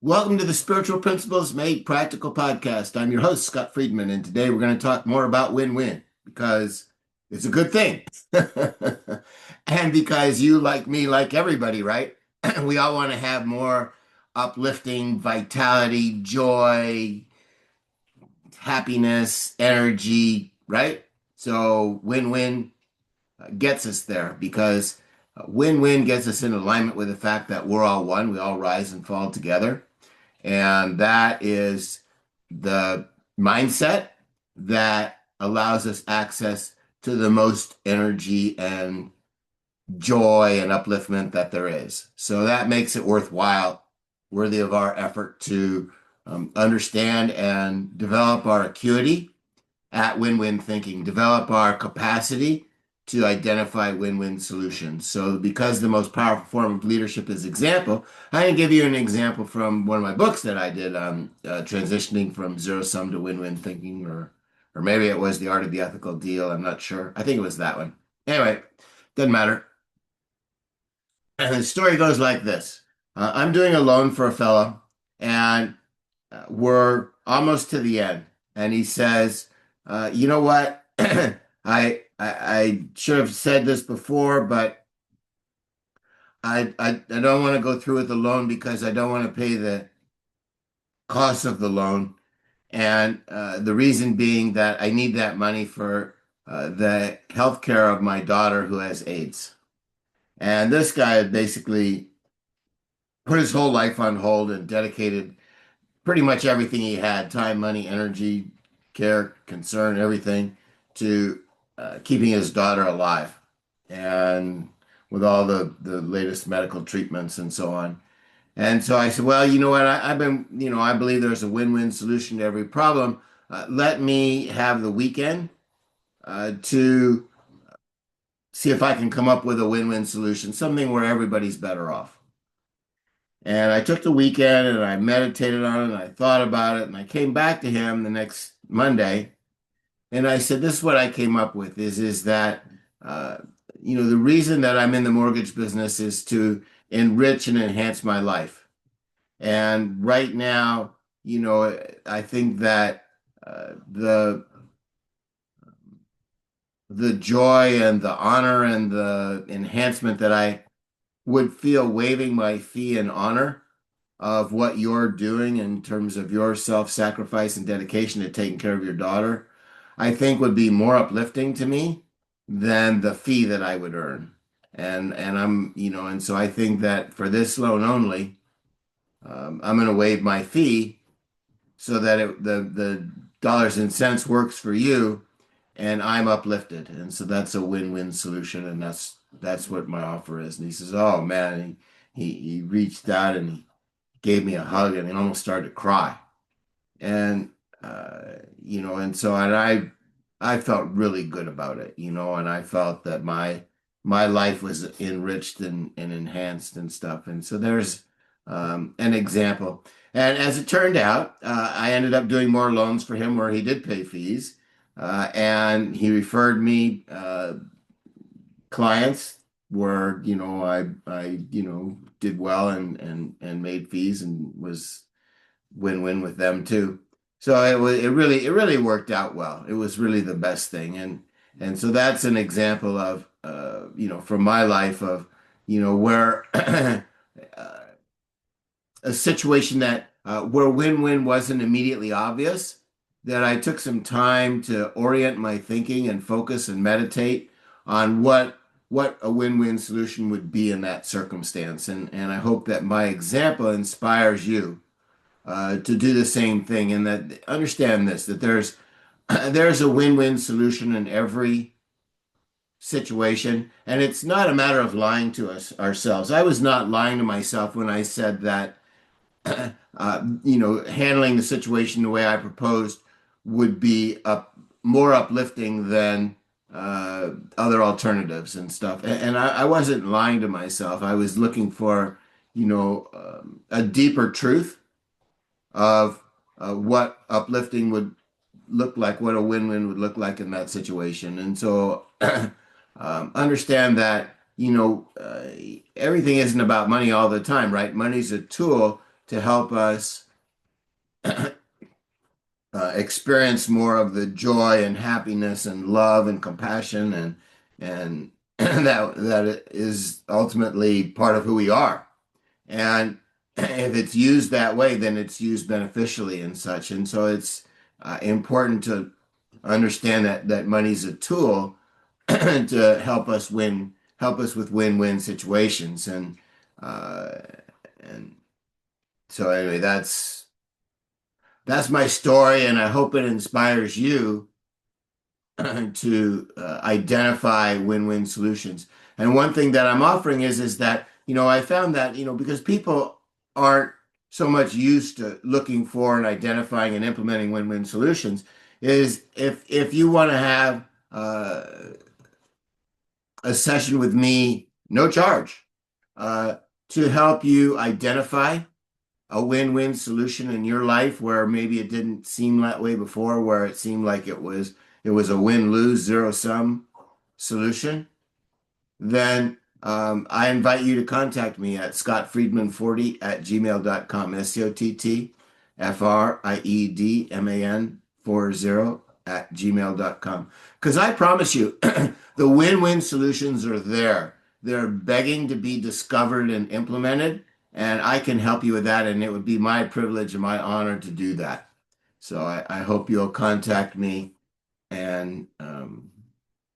Welcome to the Spiritual Principles Made Practical podcast. I'm your host, Scott Friedman, and today we're going to talk more about win-win because it's a good thing. And because you, like me, like everybody, right? We all want to have more uplifting, vitality, joy, happiness, energy, right? So win-win gets us there because win-win gets us in alignment with the fact that we're all one. We all rise and fall together. And that is the mindset that allows us access to the most energy and joy and upliftment that there is. So that makes it worthwhile, worthy of our effort to understand and develop our acuity at win-win thinking, develop our capacity to identify win-win solutions. So because the most powerful form of leadership is example, I'm going to give you an example from one of my books that I did on transitioning from zero-sum to win-win thinking, or maybe it was The Art of the Ethical Deal. I'm not sure. I think it was that one. Anyway, doesn't matter. And the story goes like this. I'm doing a loan for a fellow, and we're almost to the end. And he says, you know what? I should have said this before, but I don't want to go through with the loan because I don't want to pay the cost of the loan. And the reason being that I need that money for the health care of my daughter who has AIDS. And this guy had basically put his whole life on hold and dedicated pretty much everything he had, time, money, energy, care, concern, everything, to keeping his daughter alive and with all the latest medical treatments and so on. And so I said, well, you know what? I've been, I believe there's a win-win solution to every problem. Let me have the weekend to see if I can come up with a win-win solution, something where everybody's better off. And I took the weekend and I meditated on it and I thought about it and I came back to him the next Monday and I said, this is what I came up with is that, uh, the reason that I'm in the mortgage business is to enrich and enhance my life. And right now, I think that the joy and the honor and the enhancement that I would feel waiving my fee in honor of what you're doing in terms of your self-sacrifice and dedication to taking care of your daughter, I think would be more uplifting to me than the fee that I would earn. And and so I think that for this loan only, I'm going to waive my fee so that the dollars and cents works for you and I'm uplifted. And so that's a win-win solution. And that's what my offer is. And he says, oh man, he reached out and he gave me a hug and he almost started to cry. And, I felt really good about it, and I felt that my life was enriched and enhanced and stuff. And so there's an example. And as it turned out, I ended up doing more loans for him where he did pay fees. And he referred me clients where, I did well and made fees and was win-win with them too. So it really worked out well. It was really the best thing. And so that's an example of, from my life of, where a situation that where win-win wasn't immediately obvious, that I took some time to orient my thinking and focus and meditate on what a win-win solution would be in that circumstance. And I hope that my example inspires you to do the same thing, and that understand this, that there's a win-win solution in every situation, and it's not a matter of lying to ourselves. I was not lying to myself when I said that handling the situation the way I proposed would be more uplifting than other alternatives and stuff. And I wasn't lying to myself. I was looking for, a deeper truth of what uplifting would look like, what a win-win would look like in that situation. And so understand that, everything isn't about money all the time, right? Money's a tool to help us experience more of the joy and happiness and love and compassion and that is ultimately part of who we are. And if it's used that way, then it's used beneficially and such. And so it's important to understand that money's a tool to help us with win-win situations. Uh, and so anyway, that's my story, and I hope it inspires you to identify win-win solutions. And one thing that I'm offering is that, I found that, because people aren't so much used to looking for and identifying and implementing win-win solutions, is if you want to have a session with me, no charge, uh, to help you identify a win-win solution in your life where maybe it didn't seem that way before, where it seemed like it was a win-lose zero-sum solution, then I invite you to contact me at scottfriedman40@gmail.com, SCOTTFRIEDMAN40@gmail.com. Because I promise you, the win-win solutions are there. They're begging to be discovered and implemented, and I can help you with that, and it would be my privilege and my honor to do that. So I hope you'll contact me and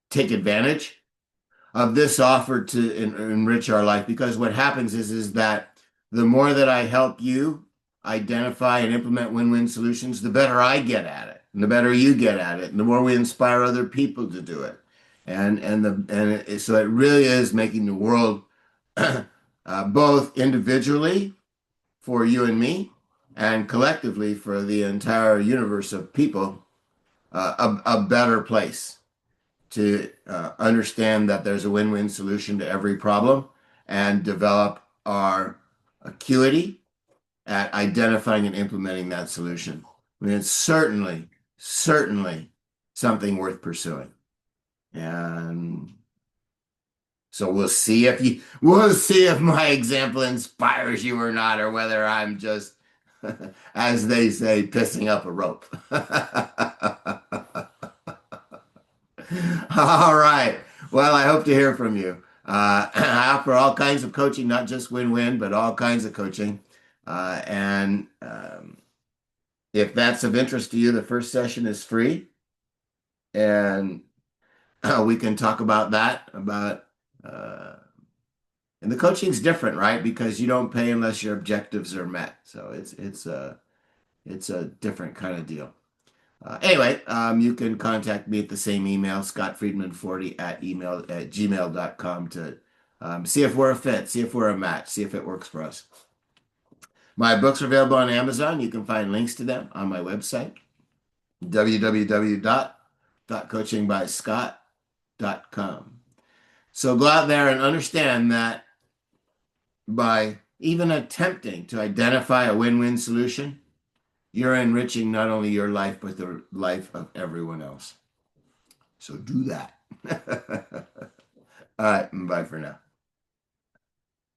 take advantage of this offer to enrich our life, because what happens is that the more that I help you identify and implement win-win solutions, the better I get at it, and the better you get at it, and the more we inspire other people to do it, so it really is making the world both individually for you and me, and collectively for the entire universe of people, a better place to understand that there's a win-win solution to every problem and develop our acuity at identifying and implementing that solution. I mean, it's certainly something worth pursuing. And so we'll see if my example inspires you or not, or whether I'm just, as they say, pissing up a rope. All right. Well, I hope to hear from you. I offer all kinds of coaching, not just win-win, but all kinds of coaching. And if that's of interest to you, the first session is free, and we can talk about that. Uh, and the coaching's different, right? Because you don't pay unless your objectives are met. So it's a different kind of deal. Anyway, you can contact me at the same email, scottfriedman40@gmail.com, to see if we're a fit, see if we're a match, see if it works for us. My books are available on Amazon. You can find links to them on my website, www.coachingbyscott.com. So go out there and understand that by even attempting to identify a win-win solution, you're enriching not only your life, but the life of everyone else. So do that. All right, bye for now.